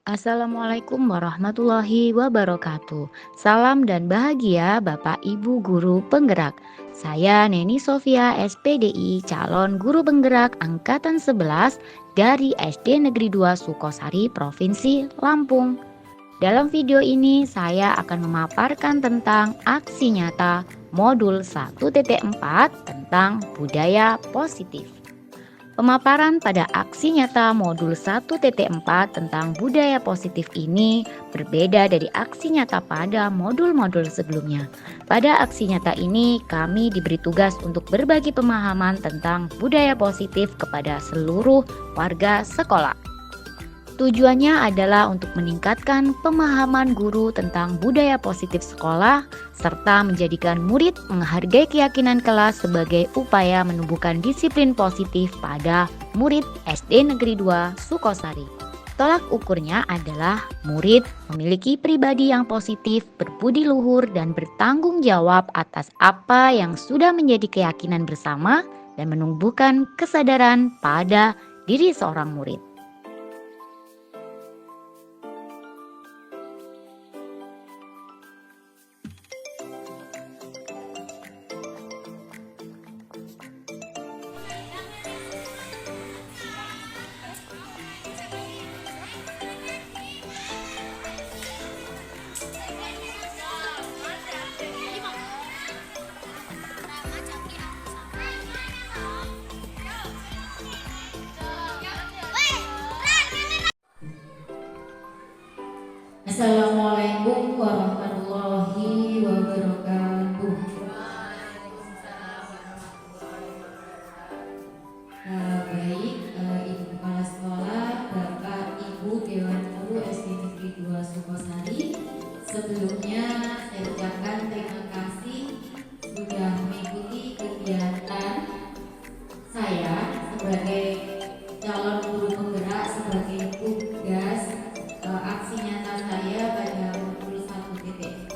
Assalamualaikum warahmatullahi wabarakatuh. Salam dan bahagia Bapak Ibu Guru Penggerak. Saya Neni Sofia SPDI, calon guru penggerak angkatan 11 dari SD Negeri 2 Sukosari, Provinsi Lampung. Dalam video ini saya akan memaparkan tentang aksi nyata modul 1.4 tentang budaya positif. Pemaparan pada aksi nyata modul 1.4 tentang budaya positif ini berbeda dari aksi nyata pada modul-modul sebelumnya. Pada aksi nyata ini kami diberi tugas untuk berbagi pemahaman tentang budaya positif kepada seluruh warga sekolah. Tujuannya adalah untuk meningkatkan pemahaman guru tentang budaya positif sekolah, serta menjadikan murid menghargai keyakinan kelas sebagai upaya menumbuhkan disiplin positif pada murid SD Negeri 2 Sukosari. Tolak ukurnya adalah murid memiliki pribadi yang positif, berbudi luhur, dan bertanggung jawab atas apa yang sudah menjadi keyakinan bersama dan menumbuhkan kesadaran pada diri seorang murid. Assalamualaikum warahmatullahi wabarakatuh. Baik, Ibu Kepala Sekolah, Bapak Ibu Dewan Guru SD Negeri 2 Sukosari. Sebelumnya saya ucapkan terima kasih sudah mengikuti kegiatan saya sebagai calon guru penggerak sebagai tugas aksi nyata saya pada modul 1.4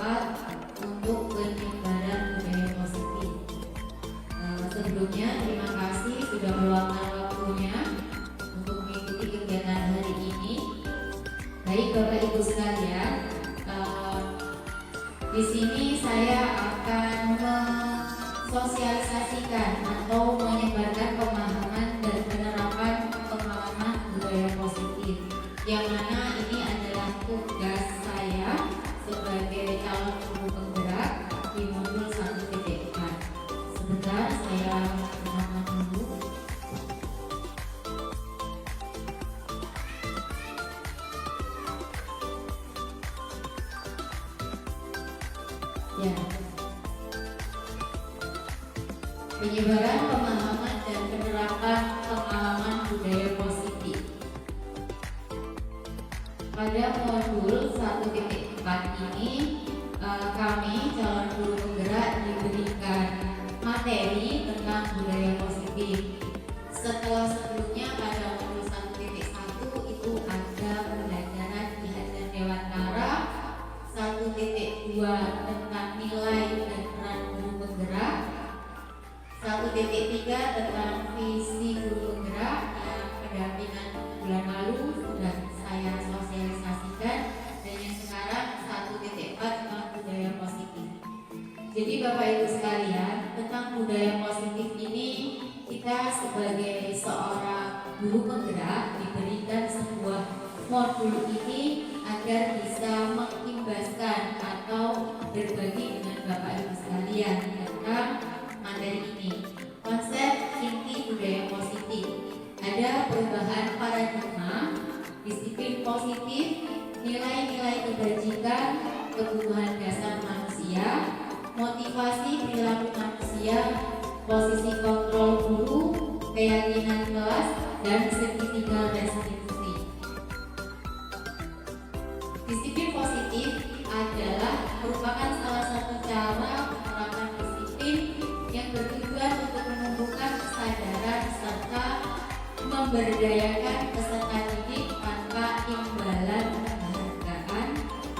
untuk penyebaran budaya positif. Sebelumnya terima kasih sudah meluangkan waktunya untuk mengikuti kegiatan hari ini. Baik Bapak Ibu sekalian, di sini saya akan mensosialisasikan atau menyebarkan pemahaman dan penerapan pengalaman budaya positif, yang mana ini adalah tugas saya sebagai calon guru penggerak di modul 1.4. Sebentar saya menambahkan dulu. Ya. Penyebaran pemahaman dan penerapan pengalaman budaya positif. Pada modul 1.4 ini kami calon guru penggerak diberikan materi tentang budaya positif. Setelah sebelumnya pada modul 1.1 itu ada pembelajaran Ihsan Dewantara, 1.2 tentang nilai dan peran guru penggerak, 1.3 tentang visi guru penggerak yang pendampingan bulan lalu sudah saya sosialisasikan, dan yang sekarang 1.4 tentang budaya positif. Jadi Bapak Ibu sekalian, tentang budaya positif ini kita sebagai seorang guru penggerak diberikan sebuah modul ini agar bisa mengimbaskan atau berbagi dengan Bapak Ibu sekalian tentang materi ini. Konsep inti budaya positif, ada perubahan paradigma, disiplin positif, nilai-nilai kebajikan, kebutuhan dasar manusia, motivasi perilaku manusia, posisi kontrol guru, keyakinan kelas, dan segitiga restitusi. Disiplin positif adalah merupakan salah satu cara menerapkan disiplin yang bertujuan untuk menumbuhkan kesadaran serta memberdayakan peserta didik tanpa imbalan penghargaan,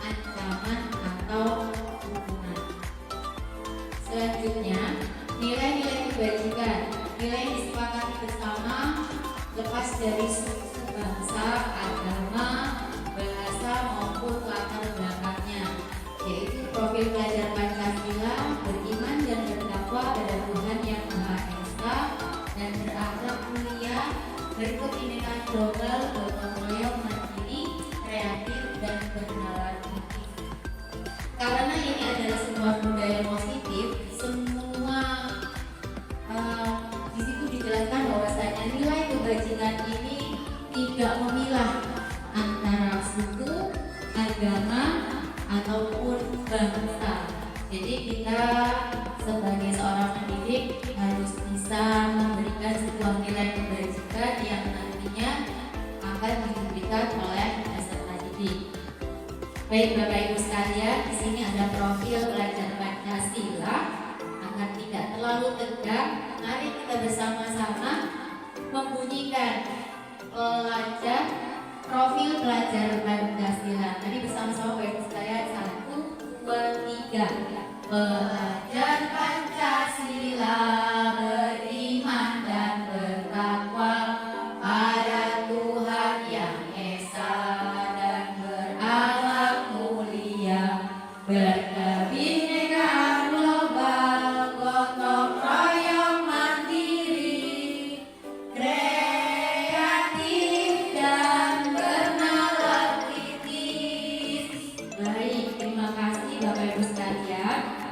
ancaman, atau hukuman. Selanjutnya, nilai-nilai kebajikan, nilai disepakati bersama lepas dari suku, bangsa, agama, bahasa, maupun latar belakangnya, yaitu profil pelajar Pancasila, beriman dan bertakwa pada Tuhan Yang Maha Esa, dan berakhlak mulia, berkepemimpinan global, gotong royong, mandiri, kreatif, dan bernalar tinggi. Karena ini adalah sebuah budaya positif, semua di situ dijelaskan bahwasanya nilai kebajikan ini tidak memilah antara suku, agama, ataupun bangsa. Jadi kita sebagai seorang pendidik harus bisa memberikan sebuah nilai kebajikan yang nantinya akan diberikan oleh peserta didik. Baik Bapak Ibu sekalian, di sini ada profil pelajar Pancasila. Agar tidak terlalu tegang, mari kita bersama-sama membunyikan pelajar profil pelajar Pancasila. Tadi bersama-sama Bapak Ibu sekalian, 1, 2, 3. Pelajar Pancasila beriman dan bertakwa pada Tuhan Yang Esa dan berakhlak mulia, berkebinekaan global, gotong royong mandiri, kreatif dan bernalar kritis. Baik, terima kasih Bapak Ibu sekalian.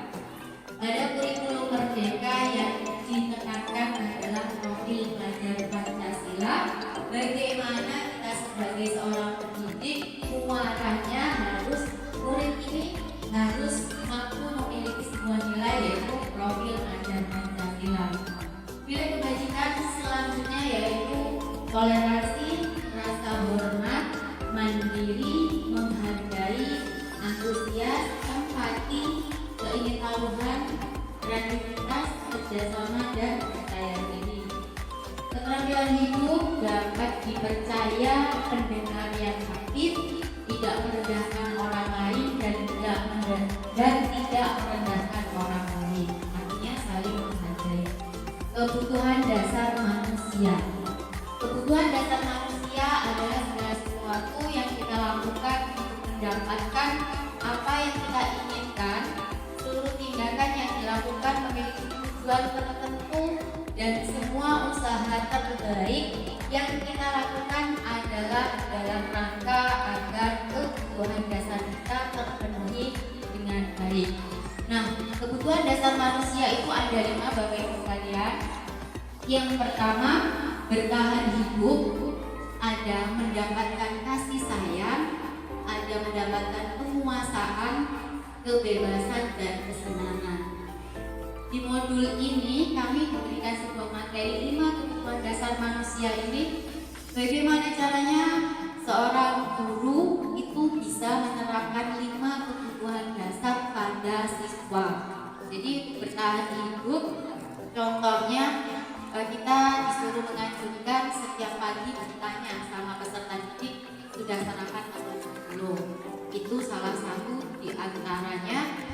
Pada kurikulum Merdeka yang ditekankan adalah profil pelajar Pancasila. Bagaimana kita sebagai seorang pendidik muaranya harus murid ini harus mampu memiliki sebuah nilai, yaitu profil pelajar Pancasila. Nilai kebajikan selanjutnya yaitu toleransi, rasa hormat, mandiri, menghargai, antusias, empati, keingintahuan, kreativitas, kerjasama, dan percaya diri. Keterampilan hidup dapat dipercaya, pendengar yang aktif, tidak merendahkan orang lain dan tidak merendahkan orang lain. Artinya saling menghargai. Kebutuhan dasar manusia. Kebutuhan dasar manusia adalah segala sesuatu yang kita lakukan untuk mendapatkan apa yang kita inginkan. Seluruh tindakan yang dilakukan memiliki tujuan tertentu, dan semua usaha terbaik yang kita lakukan adalah dalam rangka agar kebutuhan dasar kita terpenuhi dengan baik. Nah, kebutuhan dasar manusia itu ada 5 Bapak Ibu sekalian. Yang pertama, bertahan hidup, ada mendapatkan kasih sayang, ada mendapatkan penguasaan, kebebasan, dan kesenangan. Di modul ini kami memberikan sebuah materi 5 kebutuhan dasar manusia ini. Bagaimana caranya seorang guru itu bisa menerapkan 5 kebutuhan dasar pada siswa. Jadi bertahan hidup, contohnya kita disuruh menganjurkan setiap pagi bertanya sama peserta didik, sudah sarapan atau belum. Itu salah satu di antaranya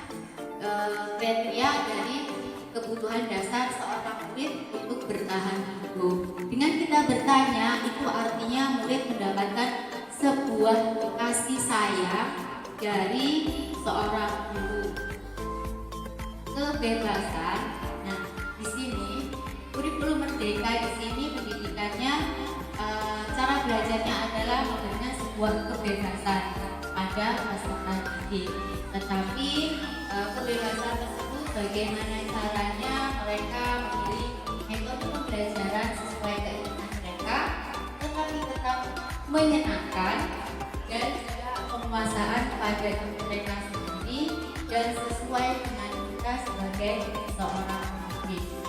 kriteria dari kebutuhan dasar seorang murid untuk bertahan hidup. Dengan kita bertanya, itu artinya murid mendapatkan sebuah kasih sayang dari seorang guru. Kebebasan. Nah, di sini kurikulum Merdeka di sini pendidikannya cara belajarnya adalah memberikan sebuah kebebasan pada peserta didik. Tetapi kebebasan tersebut bagaimana caranya mereka memilih metode pembelajaran sesuai keinginan mereka, tetapi tetap menyenangkan dan juga penguasaan pada diri mereka sendiri dan sesuai dengan kita sebagai seorang pendidik.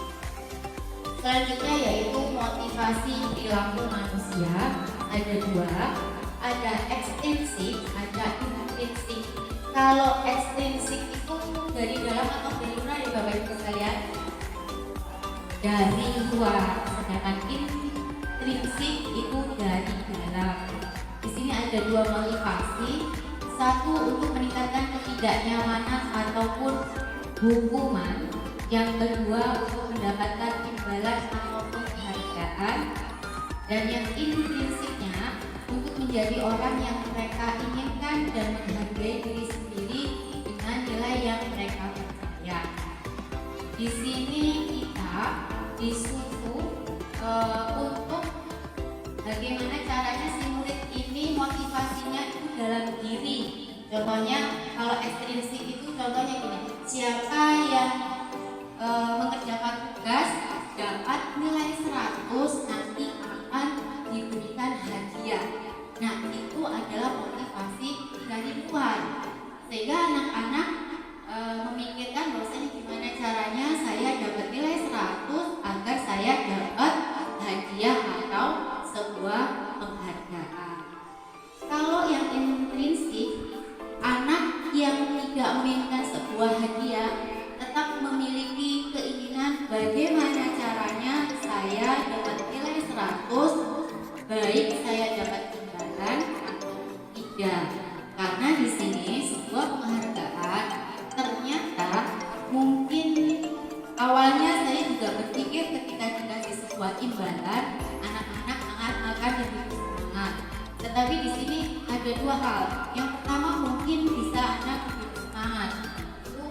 Selanjutnya yaitu motivasi perilaku manusia. Ada 2, ada ekstrinsik, ada intrinsik. Kalau ekstrinsik itu dari dalam atau dari luar ya Bapak Ibu sekalian? Dari luar. Sedangkan intrinsik itu dari dalam. Di sini ada 2 motivasi. 1 untuk meningkatkan ketidaknyamanan ataupun hukuman. Yang kedua untuk mendapatkan imbalan ataupun penghargaan. Dan yang intrinsiknya untuk menjadi orang yang mereka inginkan mementingkan dan menghargai diri sendiri dengan nilai yang mereka percaya. Di sini kita disuruh untuk bagaimana caranya si murid ini motivasinya itu dalam diri. Contohnya kalau ekstrinsik itu contohnya gini, siapa yang mengerjakan tugas dapat nilai 100 nanti akan diberikan hadiah. Nah, itu adalah motivasi dari luar, sehingga anak-anak memikirkan bahwasanya gimana caranya saya dapat nilai 100 agar saya dapat hadiah atau sebuah penghargaan. Kalau yang intrinsik, anak yang tidak menginginkan sebuah hadiah tetap memiliki keinginan bagaimana caranya saya dapat nilai 100, baik saya dapat imbalan atau tidak. Karena di sini sebuah penghargaan ternyata mungkin awalnya saya juga berpikir ketika dikasih sebuah imbalan anak-anak akan lebih bersemangat. Tetapi di sini ada dua hal. Yang pertama mungkin bisa anak lebih bersemangat itu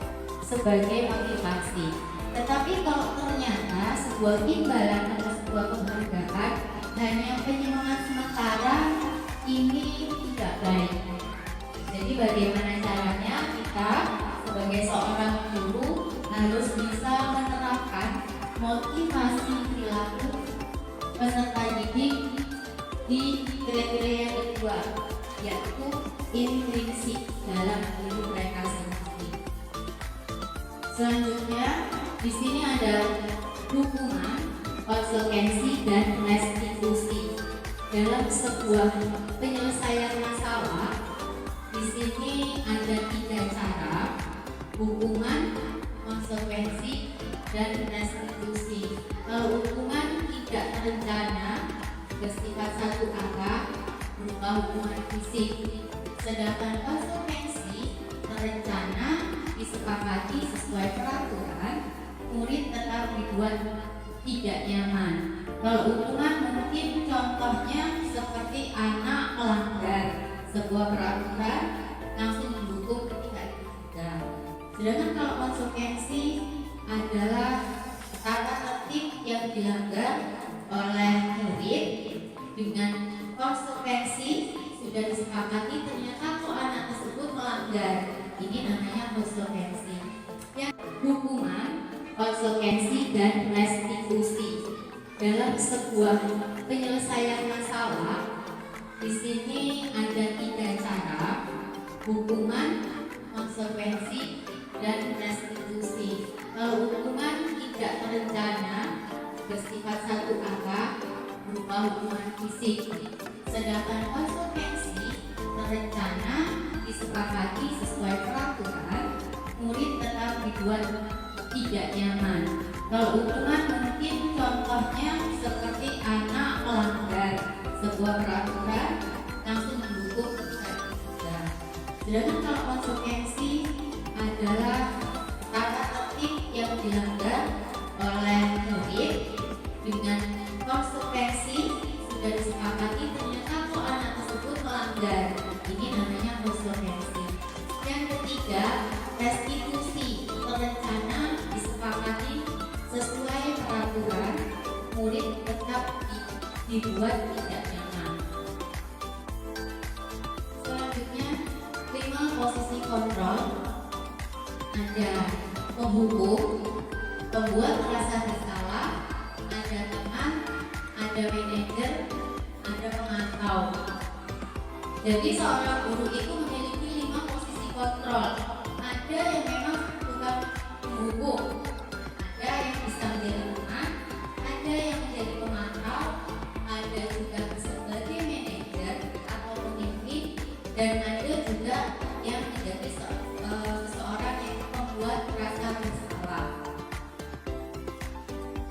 sebagai motivasi. Tetapi kalau ternyata sebuah imbalan atau sebuah penghargaan hanya penyemangat sementara, ini tidak baik. Jadi bagaimana caranya kita sebagai seorang guru harus bisa menerapkan motivasi perilaku peserta didik di kriteria yang kedua, yaitu intrinsik dalam diri mereka sendiri. Selanjutnya di sini ada dukungan, konsekuensi, dan restitusi dalam sebuah penyelesaian masalah. Di sini ada 3 cara: hukuman, konsekuensi, dan restitusi. Kalau hukuman tidak terencana bersifat satu arah berupa hukuman fisik, sedangkan konsekuensi terencana disepakati sesuai peraturan, murid tetap dibuat tidak nyaman. Kalau hukuman mungkin contohnya seperti anak melanggar sebuah peraturan langsung dihukum ketika itu juga. Sedangkan kalau konsekuensi adalah tata tertib yang dilanggar oleh murid dengan konsekuensi sudah disepakati, ternyata kok anak tersebut melanggar, ini namanya konsekuensi. Yang hukuman, konsekuensi, dan restitusi dalam sebuah penyelesaian masalah. Di sini ada 3 cara: hukuman, konsekuensi, dan restitusi. Kalau hukuman tidak terencana bersifat satu arah berupa hukuman fisik, sedangkan konsekuensi terencana disepakati sesuai peraturan, murid tetap dibuat tidak nyaman. Kalau hukuman mungkin contohnya seperti anak melanggar sebuah peraturan langsung dihukum ketika itu juga. Sedangkan kalau konsekuensi adalah tata tertib yang dilanggar oleh murid dengan konsekuensi sudah disepakati, ternyata kok anak tersebut melanggar, ini namanya konsekuensi. Yang ketiga, restitusi terencana disepakati sesuai peraturan, murid tetap dibuat tidak nyaman. Selanjutnya 5 posisi kontrol. Ada penghukum, pembuat merasa bersalah, ada teman, ada manajer, ada pemantau. Jadi seorang guru itu memiliki 5 posisi kontrol. Ada yang memang bukan penghukum, ada yang bisa menjadi teman, ada yang menjadi pemantau, ada juga sebagai manajer atau pemimpin, dan ada juga yang menjadi seseorang yang membuat rasa bersalah.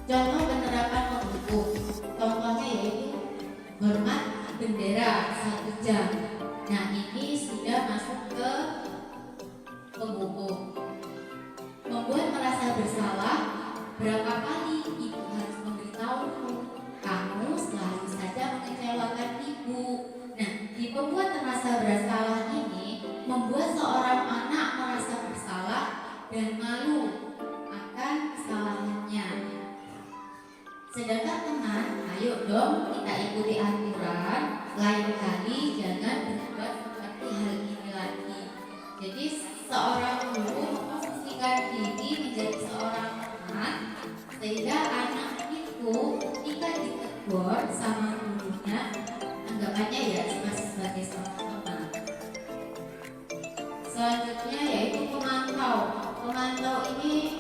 Contoh penerapan penghukum, contohnya yaitu hormat bendera 1 jam. Nah, ini sudah masuk ke penghukum. Membuat merasa bersalah, berapa kali ibu harus memberitahu kamu selalu saja mengecewakan ibu. Nah, di pembuat merasa bersalah ini Sedangkan teman, ayo dong kita ikuti aturan, lain kali jangan berbuat seperti hal ini lagi. Jadi seorang guru memposisikan diri menjadi seorang teman, sehingga anak itu ketika ditegur sama gurunya, anggapannya ya masih sebagai seorang teman. Selanjutnya yaitu pemantau. Pemantau ini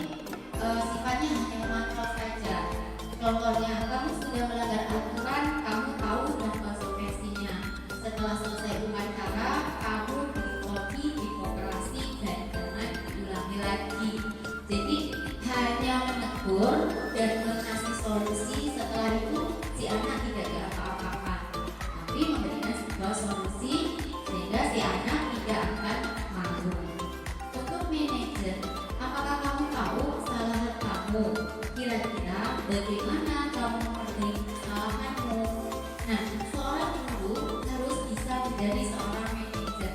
sifatnya hanya memantau saja. Contohnya, kamu sudah melanggar aturan, kamu tahu dan konsekuensinya. Setelah selesai upacara, kamu dikopi, dikoperasi, dan jangan diulangi lagi. Jadi hanya menegur dan mengasih solusi. Setelah itu si anak tidak diapa-apakan, tapi memberikan sebuah solusi sehingga si anak tidak akan malu. Untuk manajer, apakah kamu tahu kesalahan kamu? Kira-kira bagaimana kamu memperbaiki kesalahanmu? Nah, seorang guru harus bisa menjadi seorang manajer.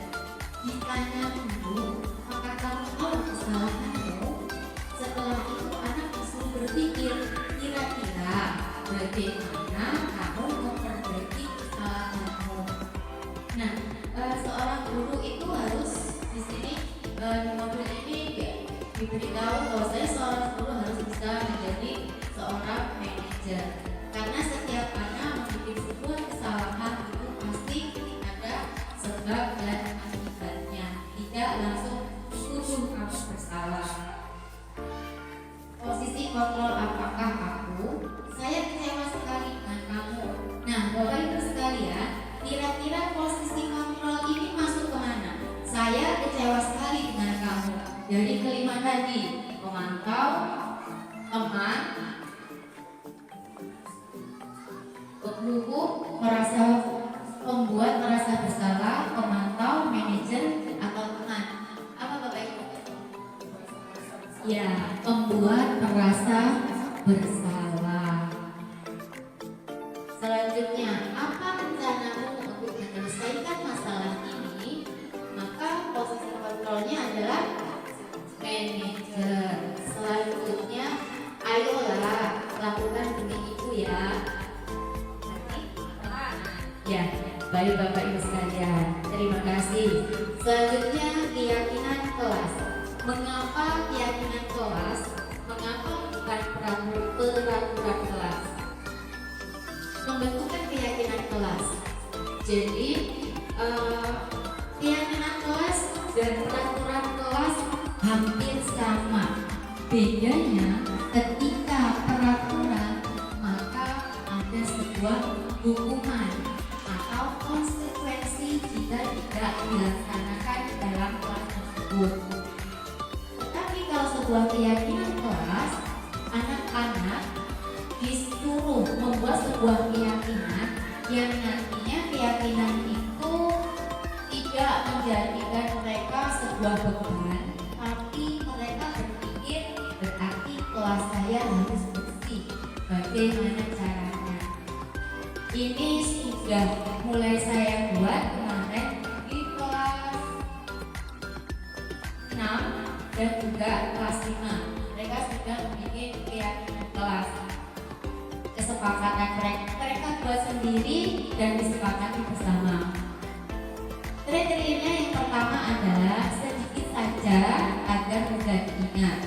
Ditanya dulu, maka kamu tahu kesalahanmu. Setelah itu anak disuruh berpikir, kira-kira bagaimana kamu memperbaiki kesalahanmu. Nah, seorang guru itu harus di sini di modul ini diberitahu bahwa saya seorang guru harus bisa menjadi seorang manajer, karena setiap anak membuat sebuah kesalahan itu pasti ada sebab dan akibatnya, tidak langsung tuduh kamu bersalah. Posisi kontrol, apakah aku? Saya kecewa sekali dengan kamu. Nah, Bapak Ibu sekalian, kira-kira posisi kontrol ini masuk kemana? Saya kecewa sekali dengan kamu. Dari kelima tadi, memantau, teman, guru merasa membuat merasa bersalah, pemantau, manajer, atau teman. Apa Bapak Ibu? Ya, membuat merasa bersalah. Selanjutnya, apa rencanamu untuk menyelesaikan masalah ini? Maka posisi kontrolnya adalah manajer. Selanjutnya, ayolah lakukan demi ibu ya. Ya, baik Bapak Ibu sekalian, terima kasih. Selanjutnya, keyakinan kelas. Mengapa keyakinan kelas? Mengapa bukan peraturan kelas? Membentukkan keyakinan kelas. Jadi keyakinan kelas dan peraturan kelas hampir sama. Bedanya ketika peraturan maka ada sebuah hukuman atau konsekuensi jika tidak dilaksanakan dalam kelas tersebut. Tetapi kalau sebuah keyakinan kelas, anak-anak disuruh membuat sebuah keyakinan yang nantinya keyakinan itu tidak menjadikan mereka sebuah beban, tapi mereka berpikir berarti kelas saya harus bersih. Bagaimana caranya? Ini sudah mulai saya buat kemarin di kelas 6 dan juga kelas 5. Mereka sudah membuat keyakinan kelas. Kesepakatan mereka buat sendiri dan disepakati bersama. Kriterianya yang pertama adalah sedikit saja agar mudah diingat,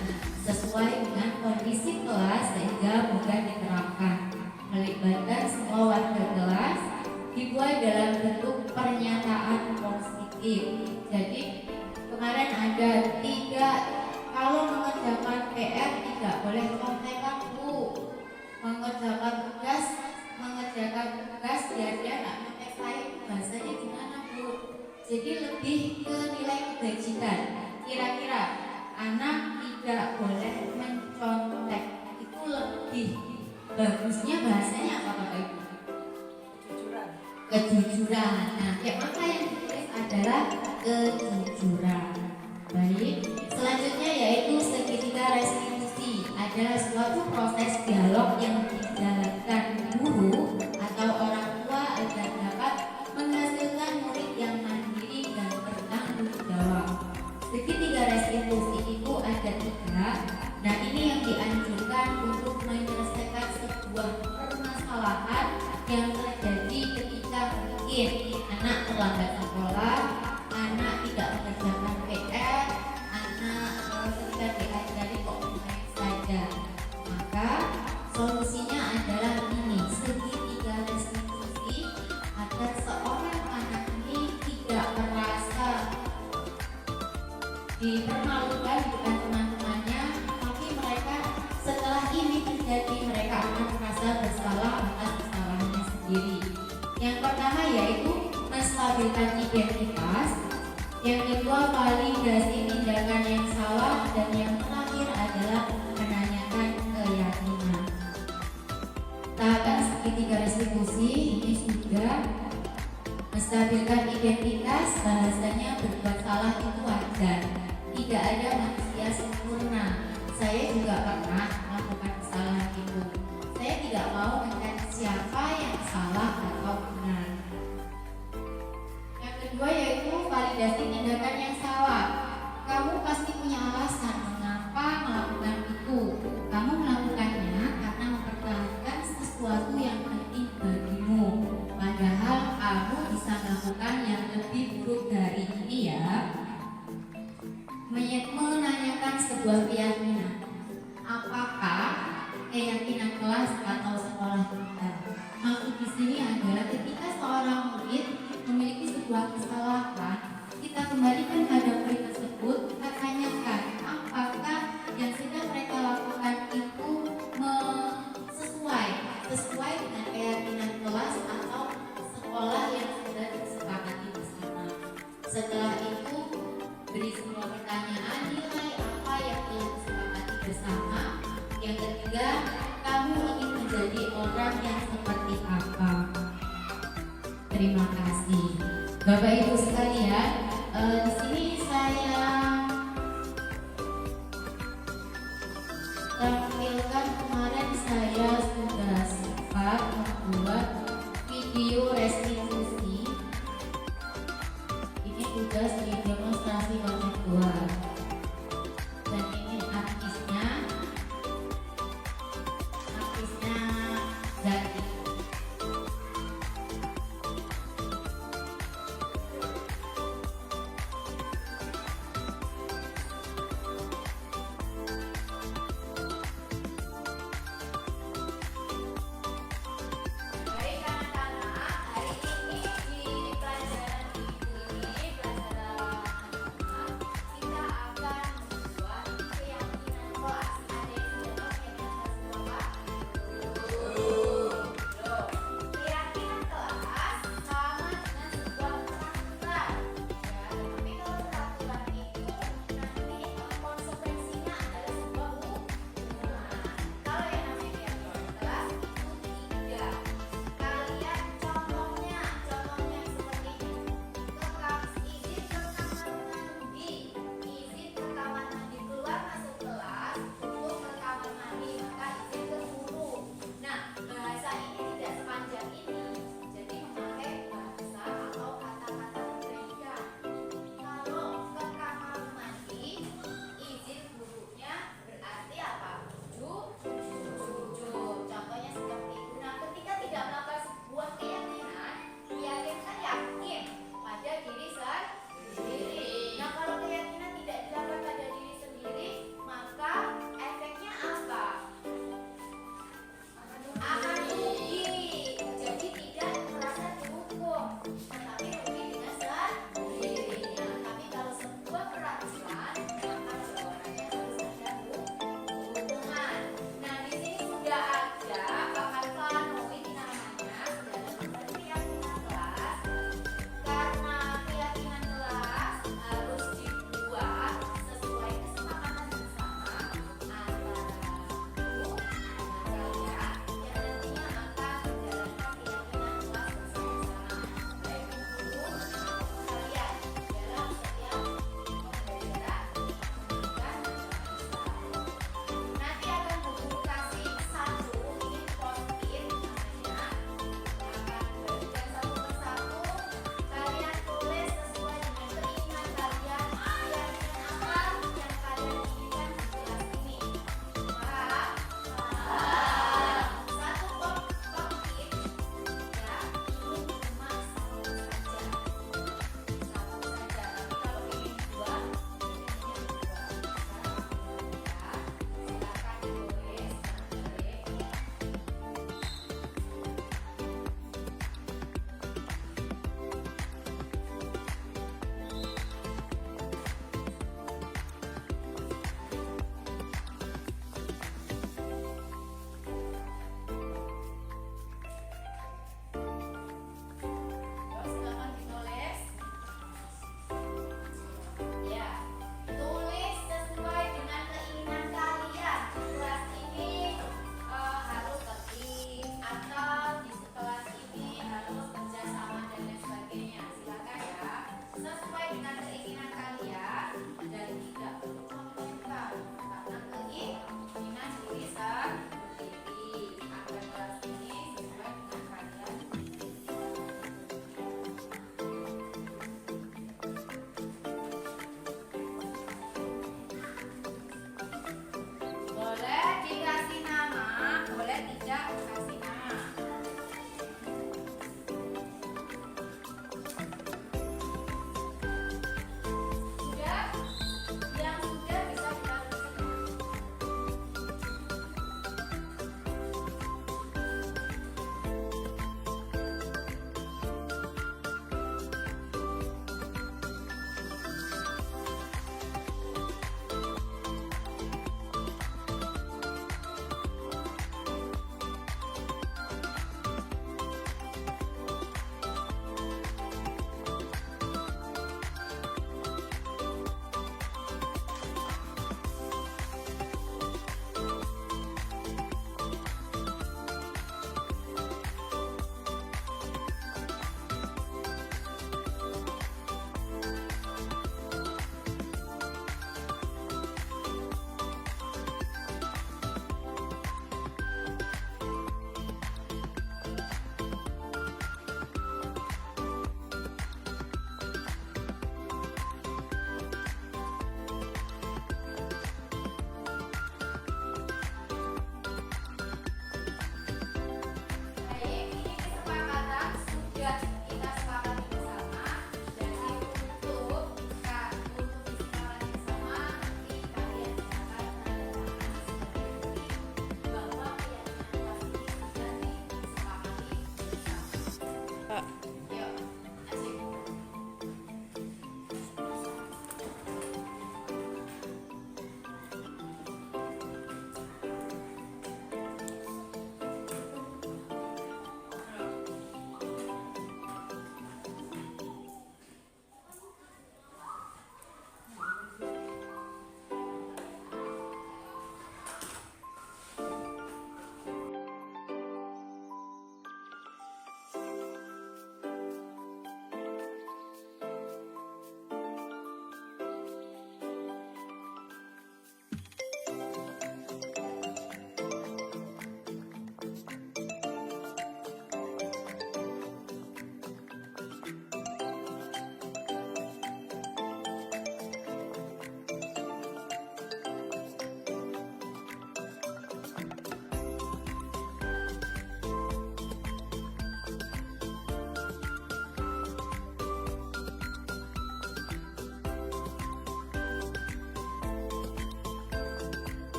sesuai dengan kondisi kelas sehingga mudah diterapkan. Melibatkan semua warga kelas, dibuat dalam bentuk pernyataan positif. Jadi kemarin ada 3, kalau mengerjakan PR tidak boleh contekan Bu. Mengerjakan tugas biar dia nggak nyontek saya, bahasanya gimana Bu? Jadi lebih ke nilai kebajikan. Kira-kira anak tidak boleh mencontek, itu lebih bagusnya bahasanya apa Bapak Ibu? Kejujuran. Nah, maka yang ditulis adalah kejujuran. Baik. Selanjutnya yaitu segitiga restitusi. Adalah suatu proses dialog yang dijalankan guru atau orang tua agar dapat menghasilkan murid yang mandiri dan bertanggung jawab. Segitiga restitusi itu ada 3. Nah, ini yang dianjurkan untuk menyelesaikan sebuah yang terjadi ketika mungkin anak terlambat sekolah, anak tidak mengerjakan PR, anak ketika diajari kok main saja. Maka solusinya adalah ini, segitiga restitusi, agar seorang anak ini tidak merasa dipermalukan dengan teman-temannya, tapi mereka setelah ini terjadi mereka akan merasa bersalah atas kesalahannya sendiri. Yang pertama yaitu menstabilkan identitas, yang kedua validasi tindakan yang salah, dan yang terakhir adalah menanyakan keyakinan. Tahapan segitiga restitusi ini sudah menstabilkan identitas, bahasanya berbuat salah itu wajar. Tidak ada manusia sempurna. Saya juga pernah melakukan kesalahan itu. Saya tidak mau mencari siapa yang salah atau benar. Yang kedua yaitu validasi tindakan yang salah. Kamu pasti punya alasan mengapa melakukan itu. Kamu melakukannya karena mempertahankan sesuatu yang penting bagimu. Padahal kamu bisa melakukan yang lebih buruk dari ini ya. Menanyakan sebuah keyakinan. Apakah keyakinan kelas atau sekolah kita? Maksud di sini adalah ketika seorang murid memiliki sebuah kesalahan, kita kembalikan pada murid tersebut, kita tanyakan apakah yang sedang mereka lakukan itu sesuai dengan keyakinan kelas atau sekolah yang sudah disepakati bersama. Setelah itu beri sebuah pertanyaan, nilai apa yang telah disepakati bersama. Yang ketiga, kamu ingin menjadi orang yang seperti apa? Terima kasih, Bapak Ibu sekalian. Di sini saya tampilkan, kemarin saya sudah sempat membuat video restitusi. Ini tugas di demonstrasi wajib luar, dan ini artisnya Zaki.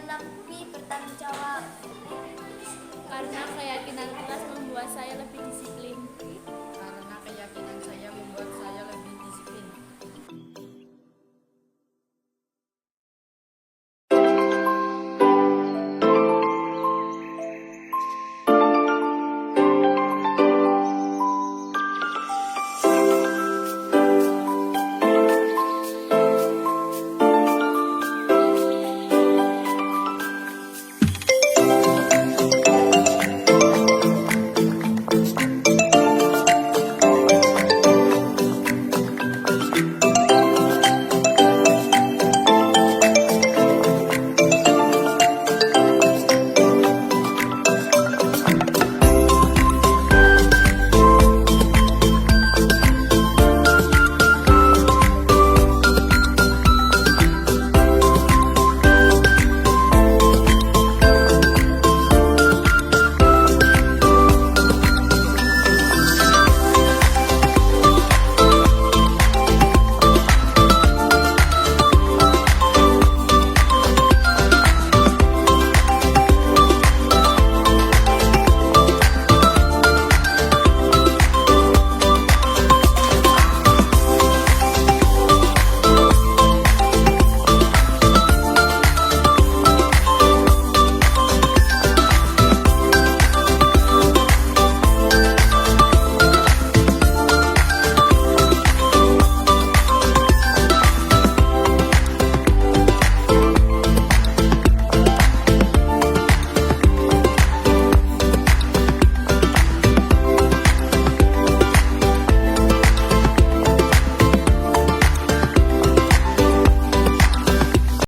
lebih bertanggung jawab. Karena keyakinan keras membuat saya lebih